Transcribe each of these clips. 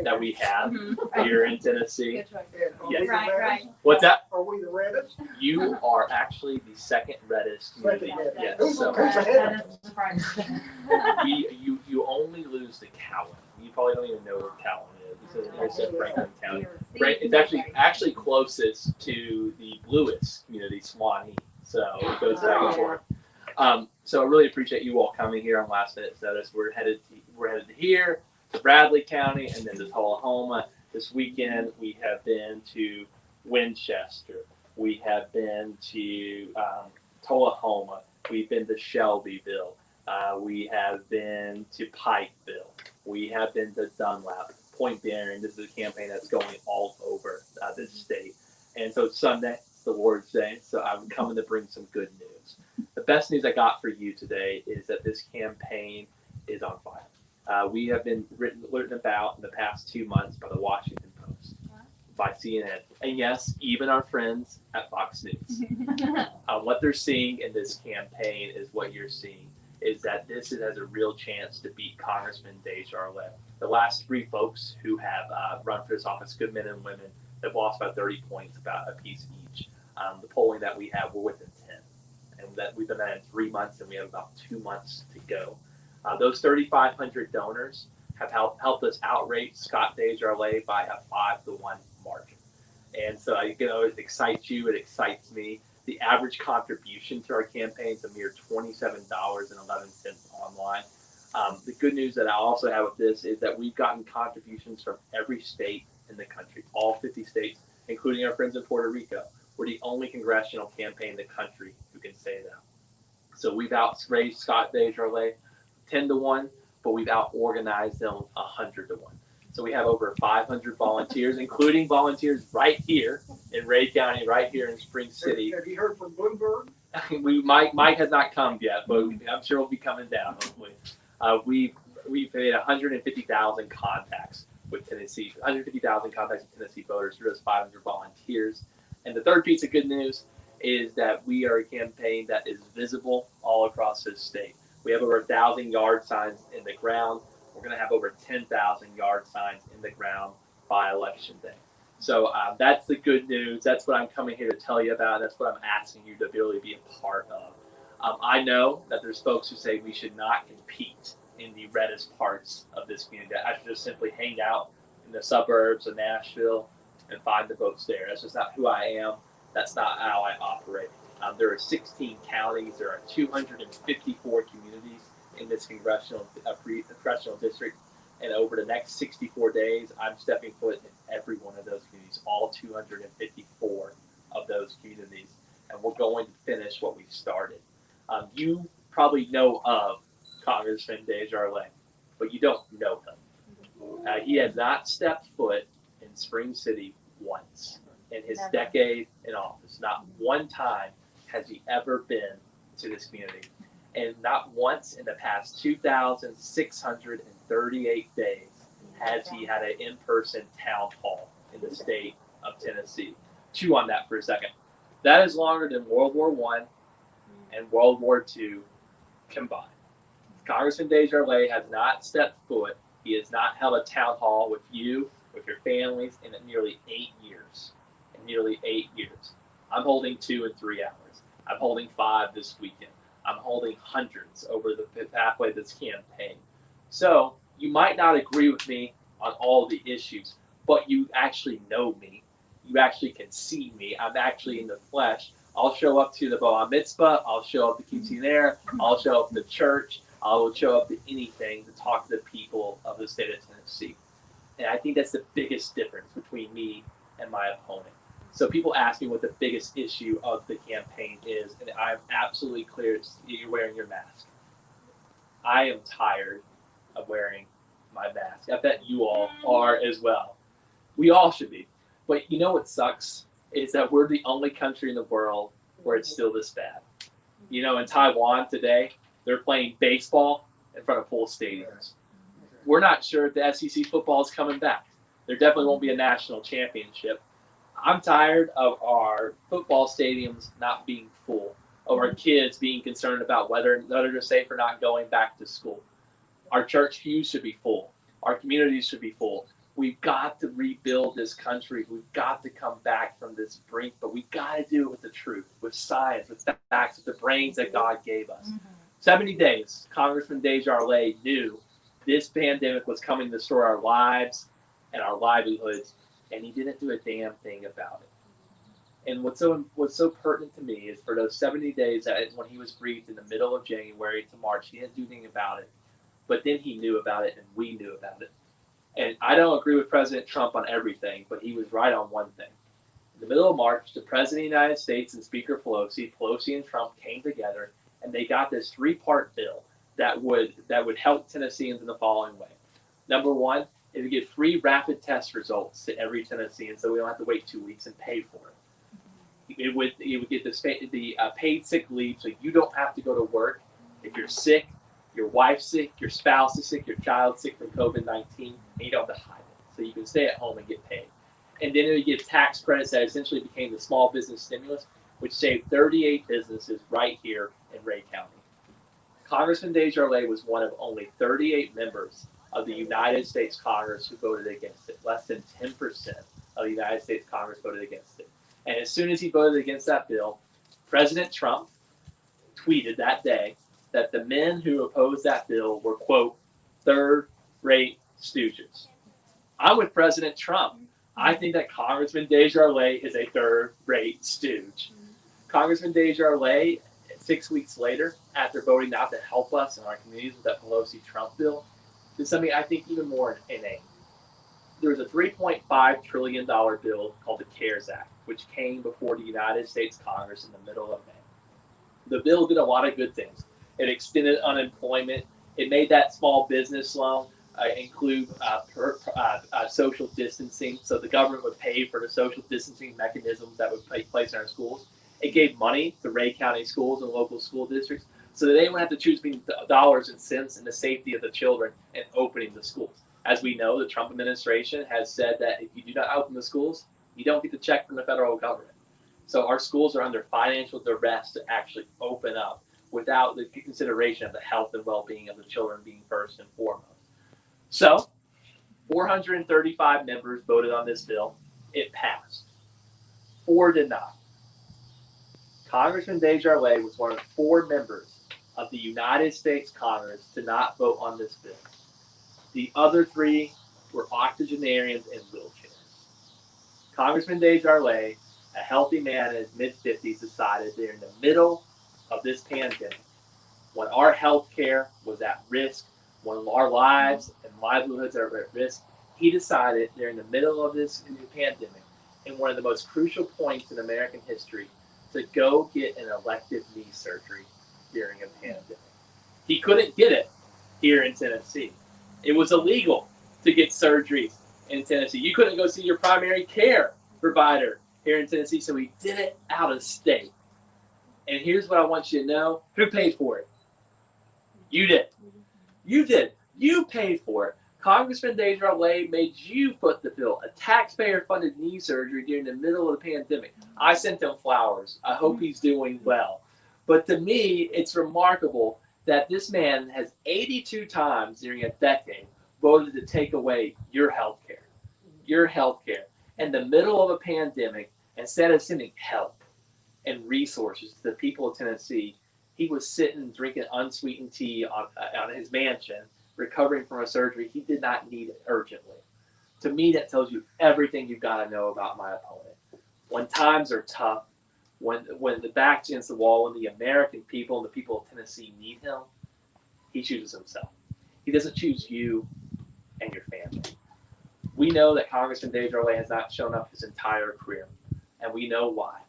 that we have here in Tennessee. Yes. Right. What's that? Are we the reddest? You are actually the second reddest community. Yes. Who's So ahead? you only lose to Cowan. You probably don't even know where Cowan is. It's in Franklin County. It's actually closest to the bluest community, Swanee. So it goes back and forth. So I really appreciate you all coming here on last minute notice. We're headed to here, to Bradley County, and then to Tullahoma. This weekend we have been to Winchester. We have been to Tullahoma. We've been to Shelbyville. We have been to Pikeville. We have been to Dunlap, Point Barron. This is a campaign that's going all over this state. And so Sunday, it's the Lord's Day, so I'm coming to bring some good news. The best news I got for you today is that this campaign is on fire. We have been written about in the past 2 months by the Washington Post, by CNN, and yes, even our friends at Fox News. What they're seeing in this campaign is what you're seeing, is that this has a real chance to beat Congressman Desjardins. The last 3 folks who have run for this office, good men and women, have lost by 30 points, about a piece each. The polling that we have, we're within 10. And that we've done that in 3 months, and we have about 2 months to go. Those 3,500 donors have helped us outrate Scott Desjardins by a 5-1 margin. And so it excites you, it excites me. The average contribution to our campaign is a mere $27.11 online. The good news that I also have with this is that we've gotten contributions from every state in the country, all 50 states, including our friends in Puerto Rico. We're the only congressional campaign in the country who can say that. So we've outraised Scott Desjardins 10-1, but we've out-organized them 100-1. So we have over 500 volunteers, including volunteers right here in Rhea County, right here in Spring City. Have you heard from Bloomberg? Mike has not come yet, but I'm sure he'll be coming down, hopefully. We've made 150,000 contacts with Tennessee, 150,000 contacts with Tennessee voters through those 500 volunteers. And the third piece of good news is that we are a campaign that is visible all across this state. We have over 1,000 yard signs in the ground. We're going to have over 10,000 yard signs in the ground by Election Day. So that's the good news. That's what I'm coming here to tell you about. That's what I'm asking you to really be a part of. I know that there's folks who say we should not compete in the reddest parts of this community. I should just simply hang out in the suburbs of Nashville and find the votes there. That's just not who I am. That's not how I operate. There are 16 counties. There are 254 communities in this congressional district. And over the next 64 days, I'm stepping foot in every one of those communities, all 254 of those communities. And we're going to finish what we started. You probably know of Congressman Desjardins, but you don't know him. He has not stepped foot in Spring City once in his decade in office. Not one time has he ever been to this community. And not once in the past 2,638 days has he had an in-person town hall in the state of Tennessee. Chew on that for a second. That is longer than World War I and World War II combined. Congressman Desjardins has not stepped foot. He has not held a town hall with you, with your families, in nearly 8 years. In nearly 8 years. I'm holding 2 and 3 hours. I'm holding 5 this weekend. I'm holding hundreds over the pathway of this campaign. So you might not agree with me on all the issues, but you actually know me. You actually can see me. I'm actually in the flesh. I'll show up to the Bar Mitzvah. I'll show up to Quinceanera. I'll show up to church. I will show up to anything to talk to the people of the state of Tennessee. And I think that's the biggest difference between me and my opponent. So people ask me what the biggest issue of the campaign is, and I'm absolutely clear you're wearing your mask. I am tired of wearing my mask. I bet you all are as well. We all should be. But you know what sucks? Is that we're the only country in the world where it's still this bad. You know, in Taiwan today, they're playing baseball in front of full stadiums. We're not sure if the SEC football is coming back. There definitely won't be a national championship. I'm tired of our football stadiums not being full, of our kids being concerned about whether they're safe or not going back to school. Our church pews should be full. Our communities should be full. We've got to rebuild this country. We've got to come back from this brink, but we've got to do it with the truth, with science, with facts, with the brains that God gave us. 70 days, Congressman Desjardins knew this pandemic was coming to destroy our lives and our livelihoods, and he didn't do a damn thing about it. And what's so pertinent to me is for those 70 days that when he was briefed in the middle of January to March, he didn't do anything about it. But then he knew about it, and we knew about it. And I don't agree with President Trump on everything, but he was right on one thing. In the middle of March, the President of the United States and Speaker Pelosi and Trump came together, and they got this three-part bill that would help Tennesseans in the following way. Number one, it would give free rapid test results to every Tennessean, so we don't have to wait 2 weeks and pay for it. It would get the paid sick leave, so you don't have to go to work if you're sick, your wife's sick, your spouse is sick, your child's sick from COVID-19, and you don't have to hide it. So you can stay at home and get paid. And then it would give tax credits that essentially became the small business stimulus, which saved 38 businesses right here in Rhea County. Congressman Desjardins was one of only 38 members of the United States Congress who voted against it. Less than 10% of the United States Congress voted against it. And as soon as he voted against that bill, President Trump tweeted that day that the men who opposed that bill were, quote, third-rate stooges. I'm with President Trump. I think that Congressman Desjardins is a third-rate stooge. Congressman Desjardins, 6 weeks later, after voting not to help us in our communities with that Pelosi-Trump bill, did something I think even more inane. There was a $3.5 trillion bill called the CARES Act, which came before the United States Congress in the middle of May. The bill did a lot of good things. It extended unemployment. It made that small business loan include social distancing, so the government would pay for the social distancing mechanisms that would take place in our schools. It gave money to Rhea County schools and local school districts so that they wouldn't have to choose between dollars and cents and the safety of the children and opening the schools. As we know, the Trump administration has said that if you do not open the schools, you don't get the check from the federal government. So our schools are under financial duress to actually open up without the consideration of the health and well-being of the children being first and foremost. So 435 members voted on this bill. It passed. 4 did not. Congressman Desjardins was one of 4 members of the United States Congress to not vote on this bill. The other 3 were octogenarians in wheelchairs. Congressman Desjardins, a healthy man in his mid-50s, decided that in the middle of this pandemic, when our health care was at risk, when our lives and livelihoods are at risk, he decided during the middle of this pandemic, in one of the most crucial points in American history, to go get an elective knee surgery during a pandemic. He couldn't get it here in Tennessee. It was illegal to get surgeries in Tennessee. You couldn't go see your primary care provider here in Tennessee, so he did it out of state. And here's what I want you to know. Who paid for it? You did. You did. You paid for it. Congressman Desjardins made you foot the bill. A taxpayer-funded knee surgery during the middle of the pandemic. I sent him flowers. I hope he's doing well. But to me, it's remarkable that this man has 82 times during a decade voted to take away your health care. Your health care. In the middle of a pandemic, instead of sending help and resources to the people of Tennessee, he was sitting drinking unsweetened tea on his mansion, recovering from a surgery he did not need urgently. To me, that tells you everything you've got to know about my opponent. When times are tough, when the back's against the wall, when the American people and the people of Tennessee need him, he chooses himself. He doesn't choose you and your family. We know that Congressman Desjardins has not shown up his entire career, and we know why.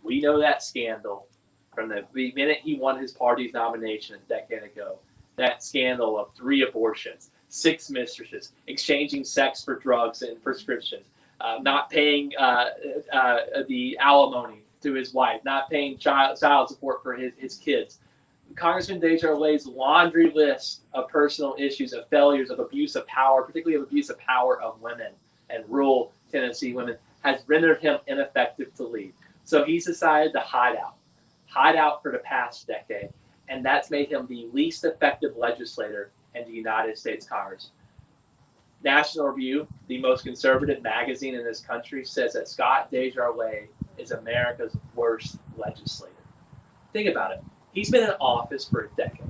We know that scandal from the minute he won his party's nomination a decade ago. That scandal of 3 abortions, 6 mistresses, exchanging sex for drugs and prescriptions, not paying the alimony to his wife, not paying child support for his kids. Congressman Desjardins' laundry list of personal issues, of failures, of abuse of power, particularly of abuse of power of women and rural Tennessee women, has rendered him ineffective to lead. So he's decided to hide out for the past decade, and that's made him the least effective legislator in the United States Congress. National Review, the most conservative magazine in this country, says that Scott Desjardins is America's worst legislator. Think about it. He's been in office for a decade.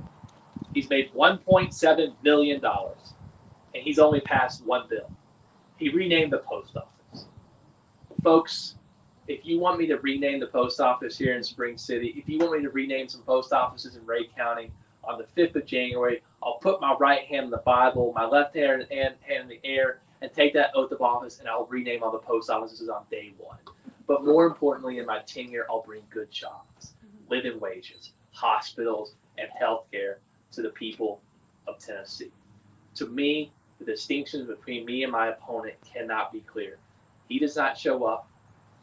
He's made $1.7 billion, and he's only passed one bill. He renamed the post office. Folks, if you want me to rename the post office here in Spring City, if you want me to rename some post offices in Rhea County on the 5th of January, I'll put my right hand in the Bible, my left hand in the air, and take that oath of office, and I'll rename all the post offices on day one. But more importantly, in my tenure, I'll bring good jobs, living wages, hospitals, and health care to the people of Tennessee. To me, the distinction between me and my opponent cannot be clear. He does not show up.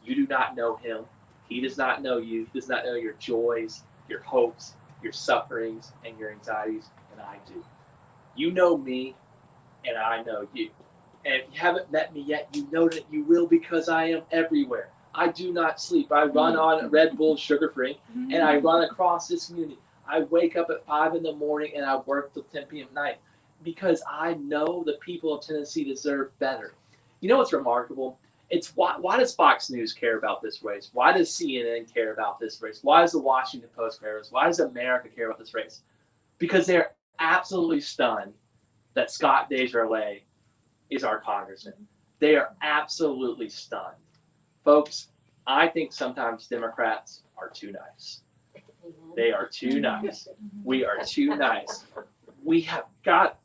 You do not know him. He does not know you. He does not know your joys, your hopes, your sufferings, and your anxieties, and I do. You know me, and I know you. And if you haven't met me yet, you know that you will, because I am everywhere. I do not sleep. I run on Red Bull sugar-free, and I run across this community. I wake up at 5 in the morning, and I work till 10 p.m. at night, because I know the people of Tennessee deserve better. You know what's remarkable? It's why does Fox News care about this race? Why does CNN care about this race? Why does the Washington Post care about this? Why does America care about this race? Because they're absolutely stunned that Scott Desjardins is our congressman. They are absolutely stunned. Folks, I think sometimes Democrats are too nice. They are too nice. We are too nice. We have got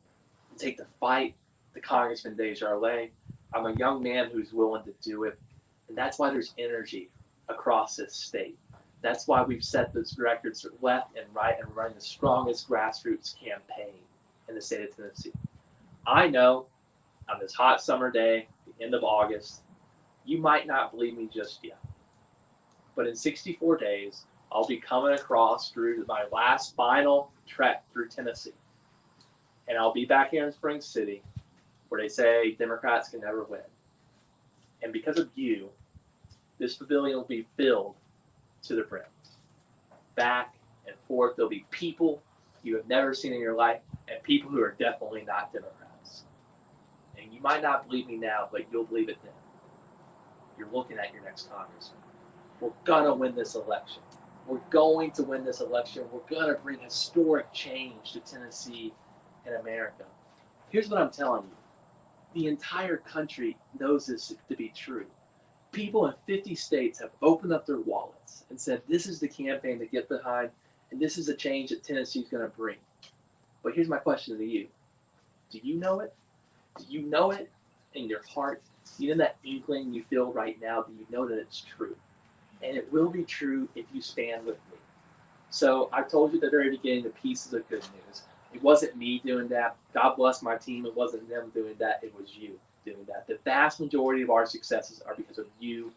to take the fight to Congressman Desjardins. I'm a young man who's willing to do it, and that's why there's energy across this state. That's why we've set those records left and right and running the strongest grassroots campaign in the state of Tennessee. I know on this hot summer day, the end of August, you might not believe me just yet, but in 64 days, I'll be coming across through my last final trek through Tennessee, and I'll be back here in Spring City, where they say Democrats can never win. And because of you, this pavilion will be filled to the brim. Back and forth, there'll be people you have never seen in your life, and people who are definitely not Democrats. And you might not believe me now, but you'll believe it then. You're looking at your next congressman. We're gonna win this election. We're going to win this election. We're gonna bring historic change to Tennessee and America. Here's what I'm telling you. The entire country knows this to be true. People in 50 states have opened up their wallets and said, this is the campaign to get behind, and this is the change that Tennessee is going to bring. But here's my question to you. Do you know it? Do you know it in your heart? You know that inkling you feel right now? Do you know that it's true? And it will be true if you stand with me. So I told you at the very beginning the pieces of good news. It wasn't me doing that. God bless my team. It wasn't them doing that. It was you doing that. The vast majority of our successes are because of you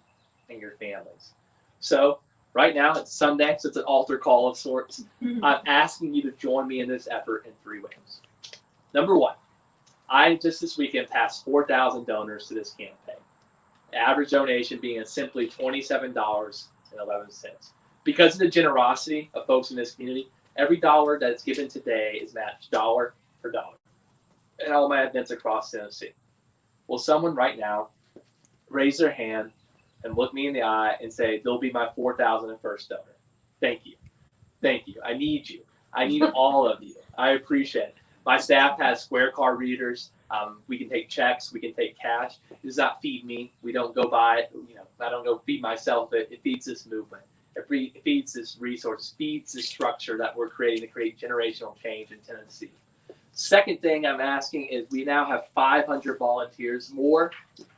and your families. So right now it's Sunday, so it's an altar call of sorts. I'm asking you to join me in this effort in 3 ways. Number one, I just this weekend passed 4,000 donors to this campaign. The average donation being simply $27.11. Because of the generosity of folks in this community, every dollar that's given today is matched dollar for dollar. And all my events across Tennessee. Will someone right now raise their hand and look me in the eye and say, they'll be my 4,001st donor? Thank you. Thank you. I need you. I need all of you. I appreciate it. My staff has square card readers. We can take checks. We can take cash. It does not feed me. We don't go buy it. I don't go feed myself. It feeds this movement. It feeds this resource, feeds this structure that we're creating to create generational change in Tennessee. Second thing I'm asking is we now have 500 volunteers, more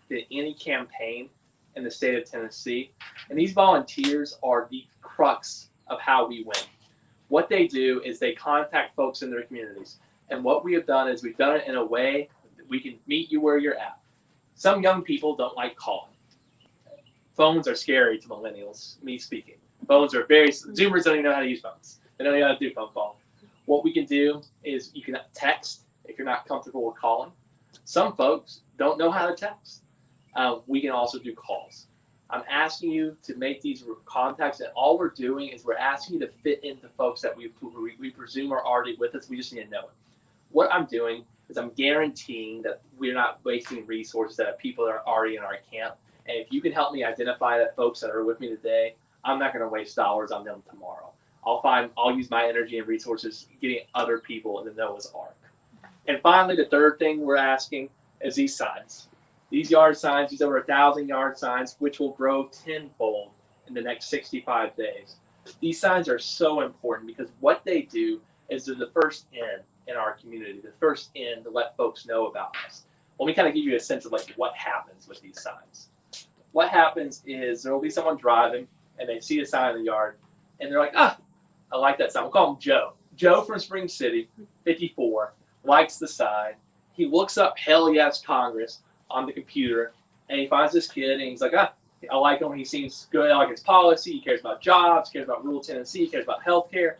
than any campaign in the state of Tennessee. And these volunteers are the crux of how we win. What they do is they contact folks in their communities. And what we have done is we've done it in a way that we can meet you where you're at. Some young people don't like calling. Phones are scary to millennials, me speaking. Phones are Zoomers don't even know how to use phones. They don't even know how to do phone calls. What we can do is you can text if you're not comfortable with calling. Some folks don't know how to text. We can also do calls. I'm asking you to make these contacts, and all we're doing is we're asking you to fit into folks that we presume are already with us. We just need to know it. What I'm doing, because I'm guaranteeing that we're not wasting resources that have people that are already in our camp. And if you can help me identify that folks that are with me today, I'm not going to waste dollars on them tomorrow. I'll use my energy and resources getting other people in the Noah's Ark. And finally, the third thing we're asking is these signs. These yard signs, these over 1,000 yard signs, which will grow tenfold in the next 65 days. These signs are so important because what they do is they're the first in our community, the first in to let folks know about us. Let me kind of give you a sense of like what happens with these signs. What happens is there will be someone driving and they see a sign in the yard and they're like, I like that sign. We'll call him Joe. Joe from Spring City, 54, likes the sign. He looks up Hale, yes, Congress on the computer and he finds this kid and he's like, I like him. He seems good. I like his policy. He cares about jobs, cares about rural Tennessee, cares about healthcare.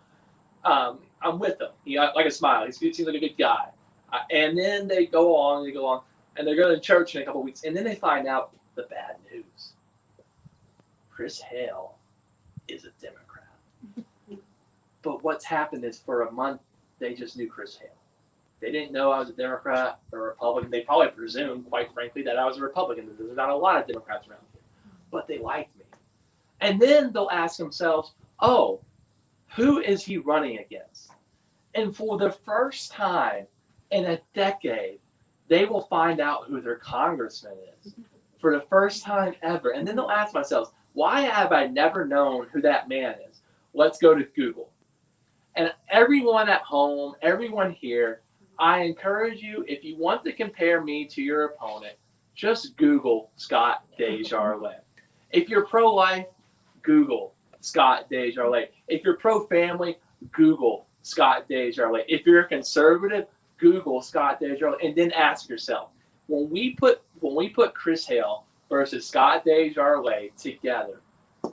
I'm with him. He like a smile. He seems like a good guy. And then they go on, and they're going to church in a couple of weeks. And then they find out the bad news. Chris Hale is a Democrat. But what's happened is for a month, they just knew Chris Hale. They didn't know I was a Democrat or a Republican. They probably presumed, quite frankly, that I was a Republican. There's not a lot of Democrats around here. But they liked me. And then they'll ask themselves, who is he running against? And for the first time in a decade, they will find out who their congressman is for the first time ever. And then they'll ask themselves, why have I never known who that man is? Let's go to Google. And everyone at home, everyone here, I encourage you, if you want to compare me to your opponent, just Google Scott Desjardins. If you're pro-life, Google Scott Desjardins. If you're pro-family, Google Scott Desjardins. If you're a conservative, Google Scott Desjardins, and then ask yourself, when we put Chris Hale versus Scott Desjardins together,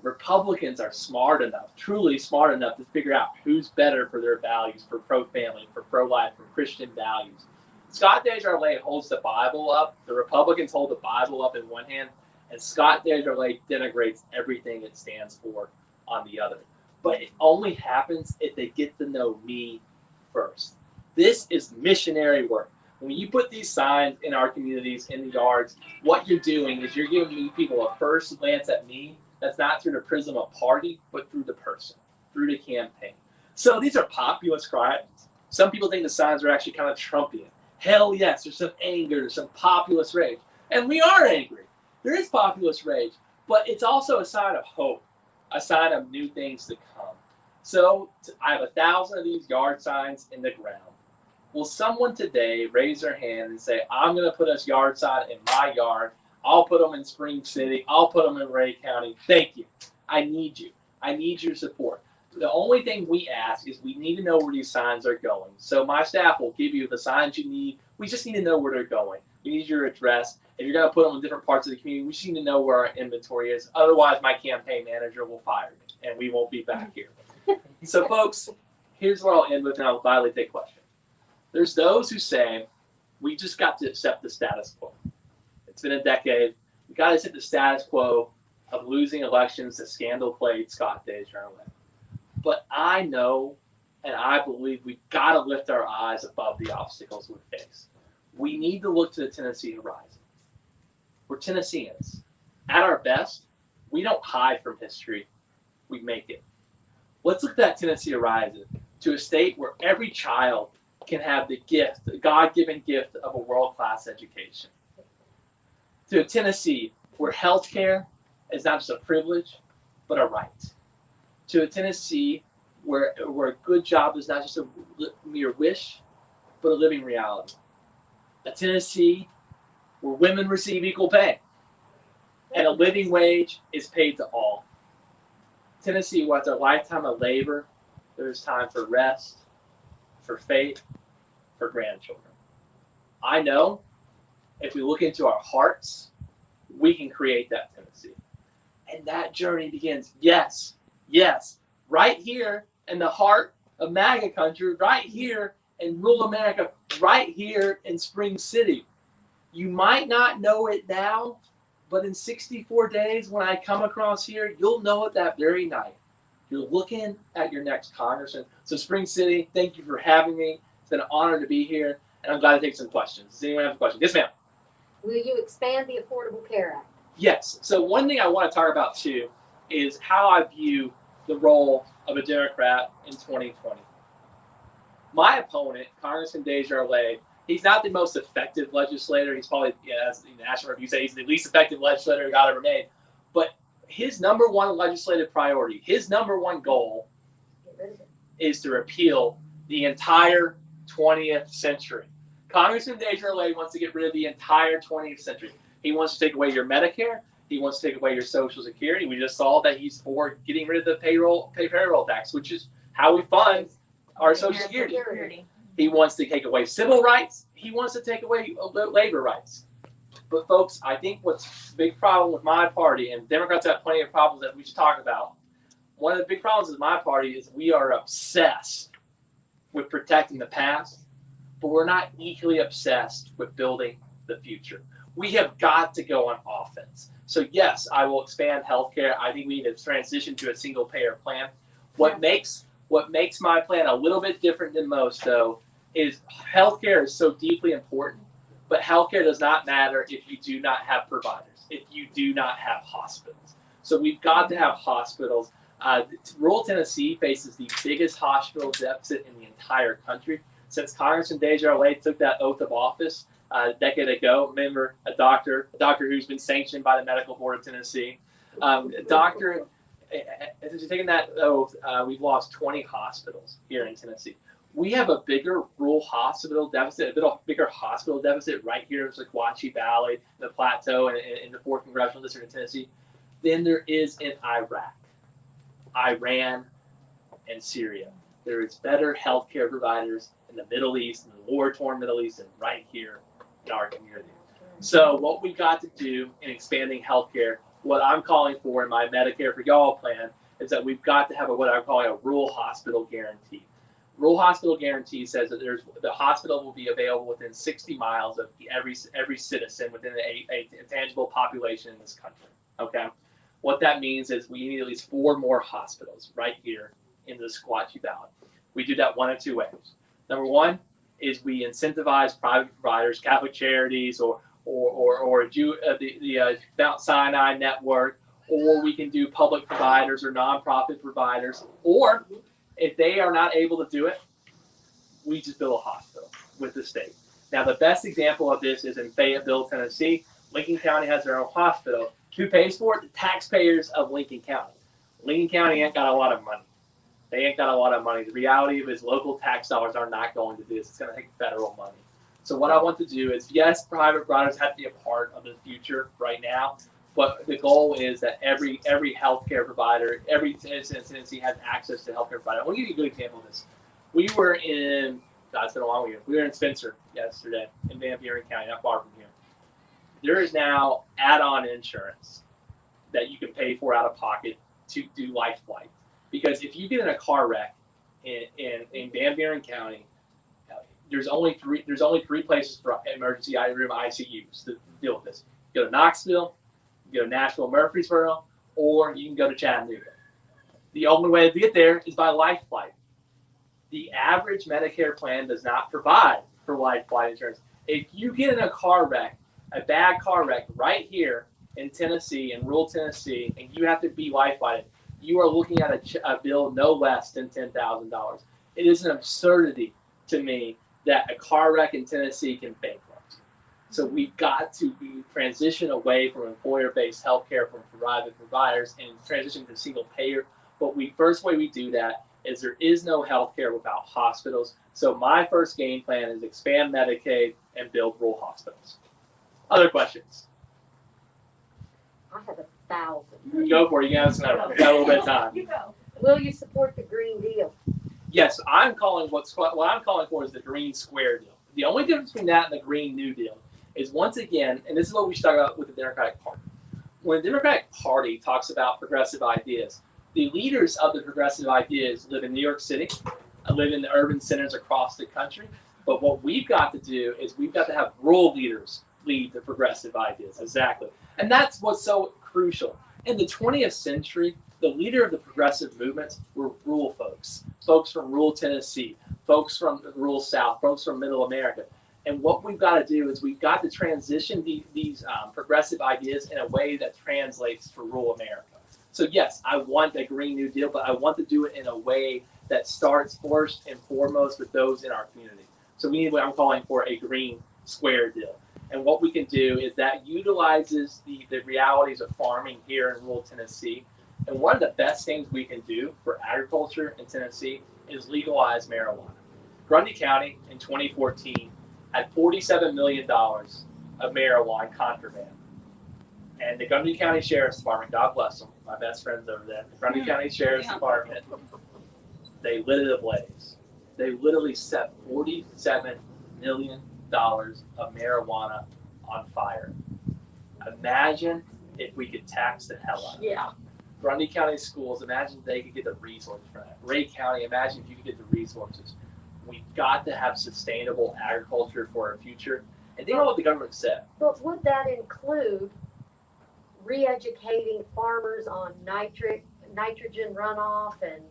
Republicans are smart enough, truly smart enough to figure out who's better for their values, for pro-family, for pro-life, for Christian values. Scott Desjardins holds the Bible up. The Republicans hold the Bible up in one hand, and Scott Desjardins denigrates everything it stands for on the other. But it only happens if they get to know me first. This is missionary work. When you put these signs in our communities, in the yards, what you're doing is you're giving people a first glance at me that's not through the prism of party, but through the person, through the campaign. So these are populist cries. Some people think the signs are actually kind of Trumpian. Hell yes, there's some anger, there's some populist rage. And we are angry. There is populist rage, but it's also a sign of hope, a sign of new things to come. So I have 1,000 of these yard signs in the ground. Will someone today raise their hand and say, I'm going to put a yard sign in my yard. I'll put them in Spring City. I'll put them in Rhea County. Thank you. I need you. I need your support. The only thing we ask is we need to know where these signs are going. So my staff will give you the signs you need. We just need to know where they're going. We need your address. If you're going to put them in different parts of the community, we just need to know where our inventory is. Otherwise, my campaign manager will fire me, and we won't be back here. So, folks, here's where I'll end with, and I'll gladly take questions. There's those who say, we just got to accept the status quo. It's been a decade. We got to accept the status quo of losing elections to scandal-played Scott Desjardins. But I know and I believe we got to lift our eyes above the obstacles we face. We need to look to the Tennessee horizon. We're Tennesseans. At our best, we don't hide from history. We make it. Let's look at that Tennessee horizon to a state where every child can have the gift, the God-given gift of a world-class education. To a Tennessee where healthcare is not just a privilege, but a right. To a Tennessee where a good job is not just a mere wish, but a living reality. A Tennessee where women receive equal pay and a living wage is paid to all. Tennessee where after a lifetime of labor, there's time for rest, for faith, for grandchildren. I know if we look into our hearts, we can create that Tennessee. And that journey begins, yes, right here in the heart of MAGA country, right here in rural America, right here in Spring City. You might not know it now, but in 64 days when I come across here, you'll know it that very night. You're looking at your next congressman. So Spring City, thank you for having me. It's been an honor to be here. and I'm glad to take some questions. Does anyone have a question? Yes, ma'am. Will you expand the Affordable Care Act? Yes. So one thing I want to talk about too is how I view the role of a Democrat in 2020. My opponent, Congressman Desjardins, he's not the most effective legislator. He's probably, as the National Review says, he's the least effective legislator God ever made. But his number one legislative priority, his number one goal is to repeal the entire 20th century. Congressman Desjardins wants to get rid of the entire 20th century. He wants to take away your Medicare. He wants to take away your Social Security. We just saw that he's for getting rid of the payroll tax, which is how we fund our Social Security. He wants to take away civil rights. He wants to take away labor rights. But folks, I think what's the big problem with my party, and Democrats have plenty of problems that we should talk about. One of the big problems with my party is we are obsessed with protecting the past, but we're not equally obsessed with building the future. We have got to go on offense. So yes, I will expand healthcare. I think we need to transition to a single payer plan. What makes my plan a little bit different than most, though, is healthcare is so deeply important, but healthcare does not matter if you do not have providers, if you do not have hospitals. So we've got to have hospitals. Rural Tennessee faces the biggest hospital deficit in the entire country. Since Congressman Desjardins took that oath of office a decade ago, remember, a doctor who's been sanctioned by the Medical Board of Tennessee, since taking that oath, we've lost 20 hospitals here in Tennessee. We have a bigger rural hospital deficit, a bigger hospital deficit right here in the Sequatchie Valley, the Plateau, and in the 4th Congressional District of Tennessee than there is in Iraq, Iran, and Syria. There is better healthcare providers in the Middle East, in the war-torn Middle East, than right here in our community. So what we've got to do in expanding healthcare, what I'm calling for in my Medicare for Y'all plan, is that we've got to have what I'm calling a rural hospital guarantee. Rural hospital guarantee says that the hospital will be available within 60 miles of every citizen within a tangible population in this country. Okay, what that means is we need at least 4 more hospitals right here in the Sequatchie Valley. We do that one of 2 ways. Number one is we incentivize private providers, Catholic Charities, or the Mount Sinai Network, or we can do public providers or nonprofit providers, or if they are not able to do it, we just build a hospital with the state. Now, the best example of this is in Fayetteville, Tennessee. Lincoln County has their own hospital. Who pays for it? The taxpayers of Lincoln County. Lincoln County ain't got a lot of money. They ain't got a lot of money. The reality of it is local tax dollars are not going to do this. It's going to take federal money. So what I want to do is, yes, private providers have to be a part of the future right now, but the goal is that every healthcare provider, every citizen in Tennessee has access to healthcare provider. I'll give you a good example of this. We were in, it's been a long weekend. We were in Spencer yesterday in Van Buren County, not far from here. There is now add-on insurance that you can pay for out of pocket to do life flight. Because if you get in a car wreck in Van Buren County, there's only three places for emergency room ICUs to deal with this. You go to Knoxville, you go to Nashville, Murfreesboro, or you can go to Chattanooga. The only way to get there is by life flight. The average Medicare plan does not provide for life flight insurance. If you get in a car wreck, a bad car wreck right here in Tennessee, in rural Tennessee, and you have to be life flighted, you are looking at a bill no less than $10,000. It is an absurdity to me that a car wreck in Tennessee can bankrupt you. So we've got to transition away from employer-based healthcare from private providers and transition to single payer. But first way we do that is there is no healthcare without hospitals. So my first game plan is expand Medicaid and build rural hospitals. Other questions? I have 1,000. Go for it. You guys got a little bit of time. You go. Will you support the Green Deal? Yes, what I'm calling for is the Green Square Deal. The only difference between that and the Green New Deal is, once again, and this is what we should talk about with the Democratic Party. When the Democratic Party talks about progressive ideas, the leaders of the progressive ideas live in New York City, live in the urban centers across the country. But what we've got to do is we've got to have rural leaders lead the progressive ideas. Exactly. And that's what's so crucial. In the 20th century, the leader of the progressive movements were rural folks from rural Tennessee, folks from the rural South, folks from Middle America. And what we've got to do is we've got to transition these progressive ideas in a way that translates for rural America. So yes, I want a Green New Deal, but I want to do it in a way that starts first and foremost with those in our community. So we need what I'm calling for a Green Square Deal. And what we can do is that utilizes the realities of farming here in rural Tennessee. And one of the best things we can do for agriculture in Tennessee is legalize marijuana. Grundy County in 2014 had $47 million of marijuana contraband. And the Grundy County Sheriff's Department, God bless them, my best friends over there, the Grundy County Sheriff's Department, they lit it ablaze. They literally set $47 million of marijuana on fire. Imagine if we could tax the hell out of it. Yeah. Grundy County schools, imagine if they could get the resources for that. Rhea County, imagine if you could get the resources. We've got to have sustainable agriculture for our future. And think about what the government said. But would that include re-educating farmers on nitrogen runoff and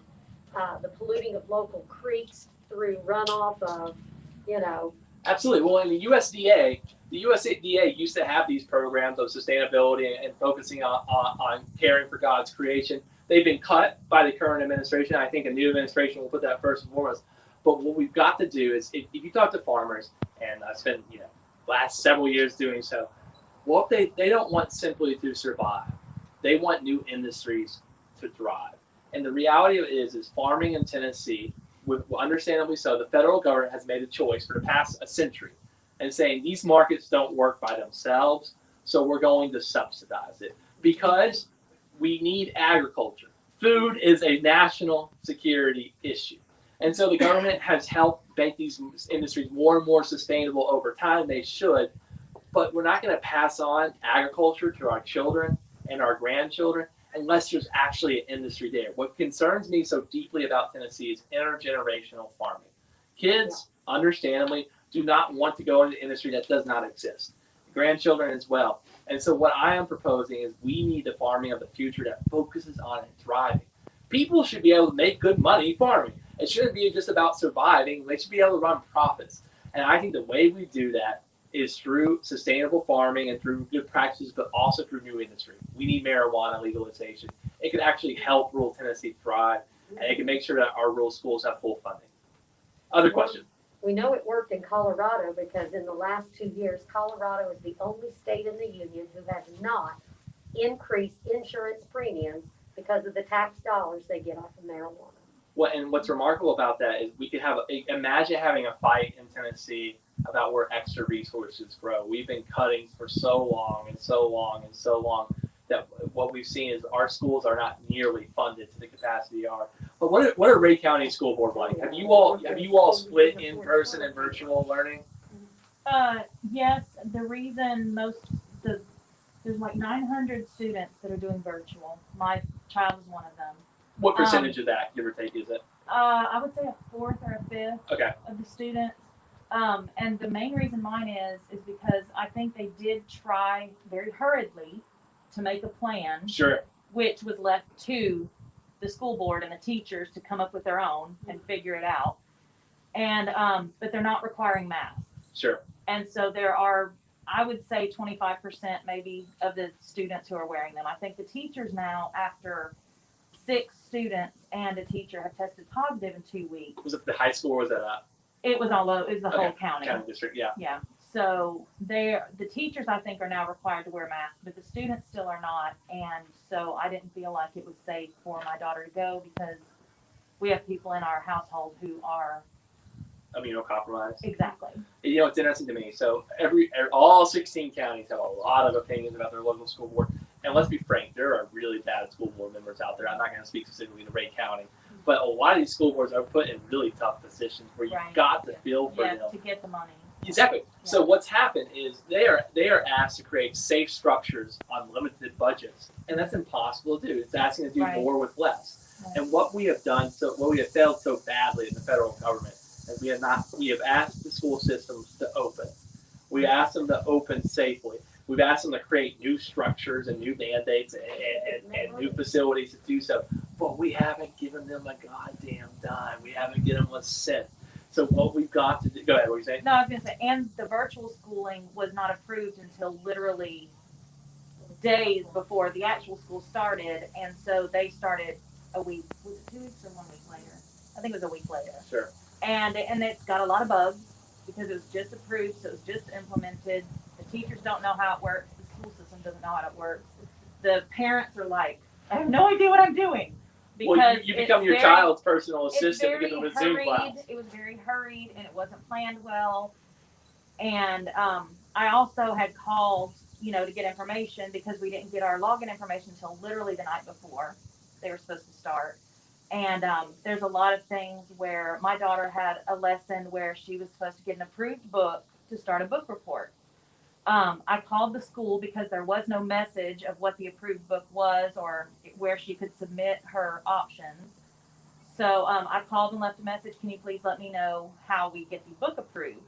the polluting of local creeks through runoff of, Absolutely. Well, in the USDA used to have these programs of sustainability and focusing on caring for God's creation. They've been cut by the current administration. I think a new administration will put that first and foremost. But what we've got to do is, if you talk to farmers, and I spent last several years doing so, what they don't want simply to survive. They want new industries to thrive. And the reality of it is farming in Tennessee, understandably so, the federal government has made a choice for the past a century and saying these markets don't work by themselves, so we're going to subsidize it because we need agriculture. Food is a national security issue. And so the government has helped make these industries more and more sustainable over time. They should, but we're not going to pass on agriculture to our children and our grandchildren unless there's actually an industry there. What concerns me so deeply about Tennessee is intergenerational farming. Kids, understandably, do not want to go into an industry that does not exist. Grandchildren as well. And so what I am proposing is we need the farming of the future that focuses on it thriving. People should be able to make good money farming. It shouldn't be just about surviving. They should be able to run profits. And I think the way we do that is through sustainable farming and through good practices, but also through new industry. We need marijuana legalization. It could actually help rural Tennessee thrive, and it can make sure that our rural schools have full funding. Other question? We know it worked in Colorado because in the last 2 years, Colorado is the only state in the union who has not increased insurance premiums because of the tax dollars they get off of marijuana. And what's remarkable about that is we could imagine having a fight in Tennessee about where extra resources grow. We've been cutting for so long that what we've seen is our schools are not nearly funded to the capacity they are. But what are Rhea County School Board like? Have you all split in person and virtual learning? Yes. The reason there's like 900 students that are doing virtual. My child is one of them. What percentage of that, give or take, is it? I would say a fourth or a fifth of the students. And the main reason mine is because I think they did try very hurriedly to make a plan, Sure. which was left to the school board and the teachers to come up with their own and figure it out. And but they're not requiring masks. Sure. And so there are, I would say 25% maybe of the students who are wearing them. I think the teachers now, after 6 students and a teacher have tested positive in 2 weeks. Was it the high school or was it It was the whole county. County district, yeah. Yeah. So the teachers I think are now required to wear masks, but the students still are not. And so I didn't feel like it was safe for my daughter to go because we have people in our household who are immunocompromised. Exactly. It's interesting to me. So all 16 counties have a lot of opinions about their local school board. And let's be frank, there are really bad school board members out there. I'm not going to speak specifically to Rhea County, but a lot of these school boards are put in really tough positions where you've got to feel for them. To get the money. Exactly. Yeah. So what's happened is they are asked to create safe structures on limited budgets, and that's impossible to do. It's asking to do more with less. Right. And what we have failed so badly in the federal government is we have asked the school systems to open. We asked them to open safely. We've asked them to create new structures and new mandates and new facilities to do so, but we haven't given them a goddamn dime. We haven't given them a cent. So what we've got to do, go ahead, what were you saying? No, I was gonna say, and the virtual schooling was not approved until literally days before the actual school started, and so they started a week, was it 2 weeks or 1 week later? I think it was a week later. Sure. And it's got a lot of bugs because it was just approved, so it was just implemented. The teachers don't know how it works. The school system doesn't know how it works. The parents are like, I have no idea what I'm doing. Because Well, you become your child's personal it's assistant very because of a Zoom class. hurried. It was very hurried, and it wasn't planned well. And I also had called, to get information because we didn't get our login information until literally the night before they were supposed to start. And there's a lot of things where my daughter had a lesson where she was supposed to get an approved book to start a book report. I called the school because there was no message of what the approved book was or where she could submit her options. So I called and left a message. Can you please let me know how we get the book approved?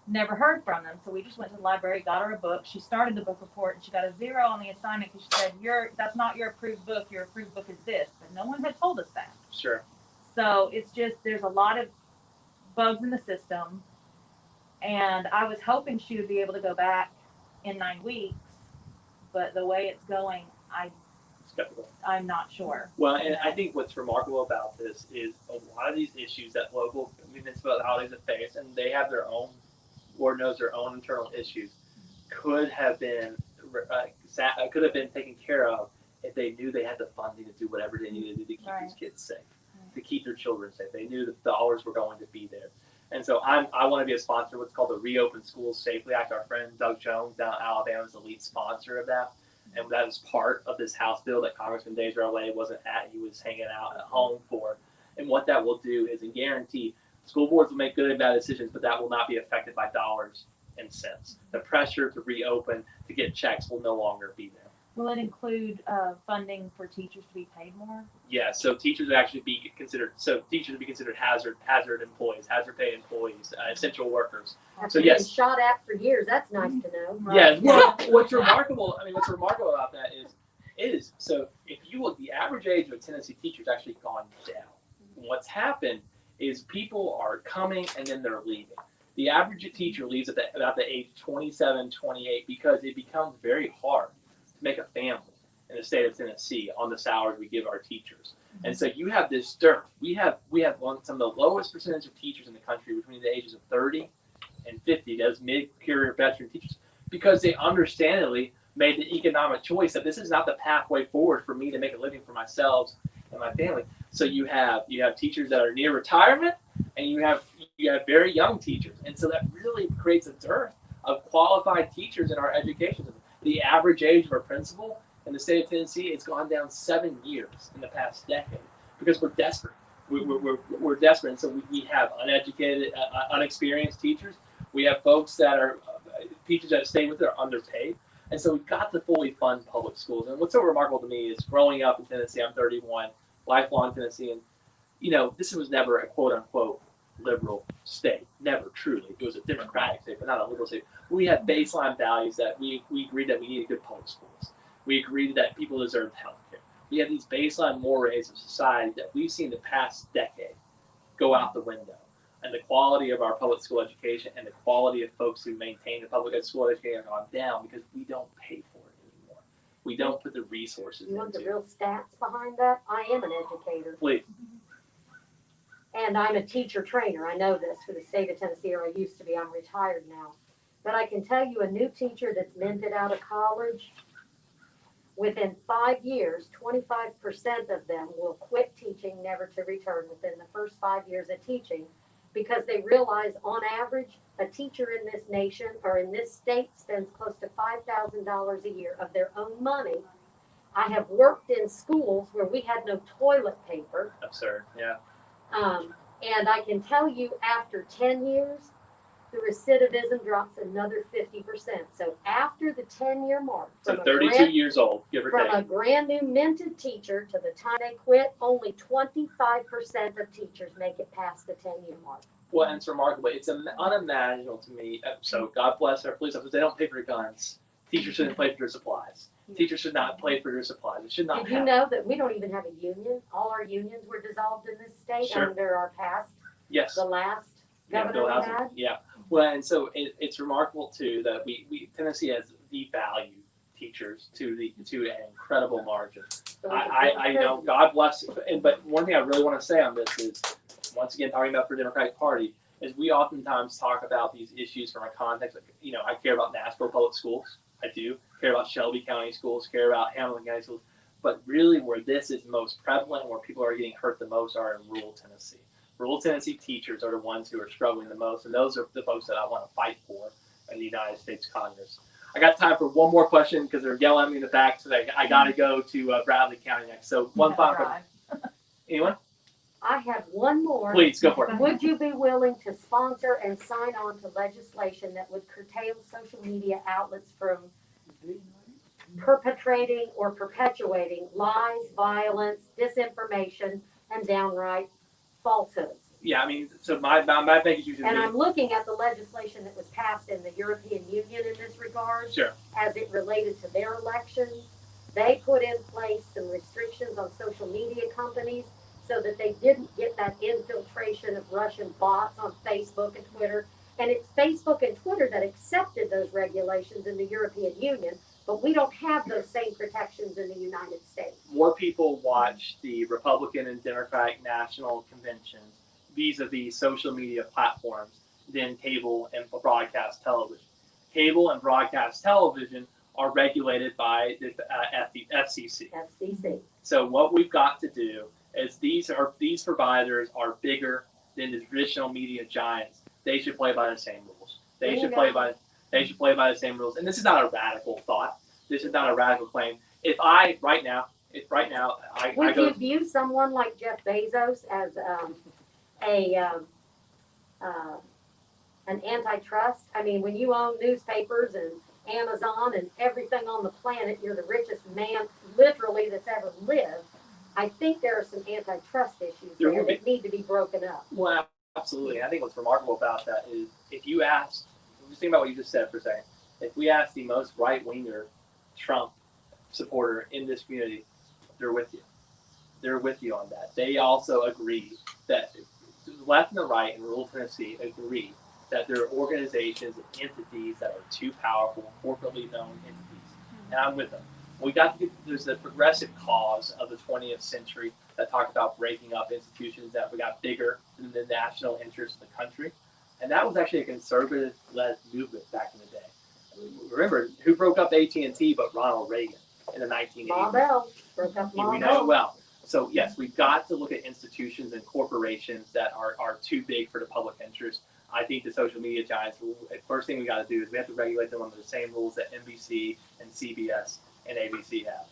Never heard from them. So we just went to the library, got her a book. She started the book report and she got a 0 on the assignment because she said, that's not your approved book. Your approved book is this. But no one had told us that. Sure. So it's just, there's a lot of bugs in the system. And I was hoping she would be able to go back in 9 weeks. But the way it's going, Skeptical. I'm not sure. Well, and I think what's remarkable about this is a lot of these issues that local municipalities have faced, and they have their own, Lord knows, their own internal issues, could have been taken care of if they knew they had the funding to do whatever they needed to do to keep these kids safe, to keep their children safe. They knew that the dollars were going to be there. And so I want to be a sponsor of what's called the Reopen Schools Safely Act. Our friend Doug Jones down in Alabama is the lead sponsor of that. And that is part of this House bill that Congressman Deja wasn't at. He was hanging out at home for. And what that will do is guarantee school boards will make good and bad decisions, but that will not be affected by dollars and cents. The pressure to reopen, to get checks will no longer be there. Will it include funding for teachers to be paid more? Yeah, so teachers would actually be considered, hazard employees, hazard pay employees, essential workers. After So yes. being shot at for years, that's nice to know. Yeah, well, what's remarkable about that is so if you look, the average age of a Tennessee teacher has actually gone down. And what's happened is people are coming and then they're leaving. The average teacher leaves at about the age 27, 28 because it becomes very hard to make a family in the state of Tennessee on the salaries we give our teachers. And so you have this dearth. We have some of the lowest percentage of teachers in the country between the ages of 30 and 50, those mid-career veteran teachers, because they understandably made the economic choice that this is not the pathway forward for me to make a living for myself and my family. So you have teachers that are near retirement, and you have very young teachers, and so that really creates a dearth of qualified teachers in our education system. The average age of a principal in the state of Tennessee has gone down 7 years in the past decade because we're desperate. We're desperate, and so we have uneducated, unexperienced teachers. We have folks that are teachers that stay with it are underpaid, and so we've got to fully fund public schools. And what's so remarkable to me is growing up in Tennessee. I'm 31, lifelong Tennessean. This was never a quote unquote liberal state. Never truly. It was a democratic state, but not a liberal state. We had baseline values that we agreed that we needed good public schools. We agreed that people deserved health care. We have these baseline mores of society that we've seen the past decade go out the window. And the quality of our public school education and the quality of folks who maintain the public school education have gone down because we don't pay for it anymore. We don't put the resources You want the into it. real stats behind that? I am an educator. Please. And I'm a teacher trainer. I know this for the state of Tennessee, or I used to be. I'm retired now. But I can tell you a new teacher that's minted out of college, within 5 years, 25% of them will quit teaching, never to return within the first 5 years of teaching, because they realize on average, a teacher in this nation or in this state spends close to $5,000 a year of their own money. I have worked in schools where we had no toilet paper. Absurd, yeah. And I can tell you after 10 years, the recidivism drops another 50%. So after the 10-year mark, So from 32 years old, give or from a take. brand new minted teacher to the time they quit, only 25% of teachers make it past the 10-year mark. Well, and it's remarkable. It's unimaginable to me. So God bless our police officers. They don't pay for guns. Teachers shouldn't pay for their supplies. Teachers should not pay for their supplies. It should not Did you happen. know that we don't even have a union? All our unions were dissolved in this state Sure. under our past Yes. the last Yeah, governor Bill we Housing. had? Yeah. Well, and so it's remarkable too that Tennessee has devalued teachers to an incredible margin. So we could I build know prisons. God bless, but one thing I really want to say on this is, once again, talking about for Democratic Party, is we oftentimes talk about these issues from a context. Like, I care about Nashville public schools. I do care about Shelby County schools. Care about Hamilton County schools. But really, where this is most prevalent, where people are getting hurt the most, are in rural Tennessee. Rural Tennessee teachers are the ones who are struggling the most, and those are the folks that I want to fight for in the United States Congress. I got time for one more question because they're yelling at me in the back, so I got to go to Bradley County next. So one final question. Anyone? I have one more. Please, go for it. Would you be willing to sponsor and sign on to legislation that would curtail social media outlets from perpetrating or perpetuating lies, violence, disinformation, and downright falsehoods? Yeah, I mean, so my biggest issue And I'm looking at the legislation that was passed in the European Union in this regard, Sure. as it related to their elections. They put in place some restrictions on social media companies so that they didn't get that infiltration of Russian bots on Facebook and Twitter. And it's Facebook and Twitter that accepted those regulations in the European Union, but we don't have those same protections in the United States. More people watch the Republican and Democratic national conventions vis-a-vis social media platforms than cable and broadcast television. Cable and broadcast television are regulated by the FCC. FCC. So what we've got to do is these providers are bigger than the traditional media giants. They should play by the same rules. They should play by the same rules. And this is not a radical thought. This is not a radical claim. If right now I Would go you view someone like Jeff Bezos as an antitrust? I mean, when you own newspapers and Amazon and everything on the planet, you're the richest man literally that's ever lived. I think there are some antitrust issues there that need to be broken up. Well, absolutely. I think what's remarkable about that is if you ask, just think about what you just said for a second. If we ask the most right-winger Trump supporter in this community, they're with you. They're with you on that. They also agree that the left and the right in rural Tennessee agree that there are organizations and entities that are too powerful, corporately known entities. And I'm with them. There's the progressive cause of the 20th century that talked about breaking up institutions that we got bigger than the national interests of the country. And that was actually a conservative-led movement back in the day. Remember, who broke up AT&T but Ronald Reagan in the 1980s? Ma Bell broke up Ma We know Bell. it well. So yes, we've got to look at institutions and corporations that are too big for the public interest. I think the social media giants, first thing we got to do is we have to regulate them under the same rules that NBC and CBS and ABC have.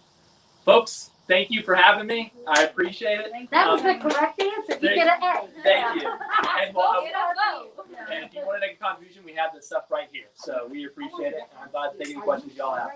Folks, thank you for having me. I appreciate it. That was the correct answer. You get an A. Thank you. And, well, Get a vote. and if you want to make a contribution, we have this stuff right here. So we appreciate it. I'm glad to take any questions y'all have.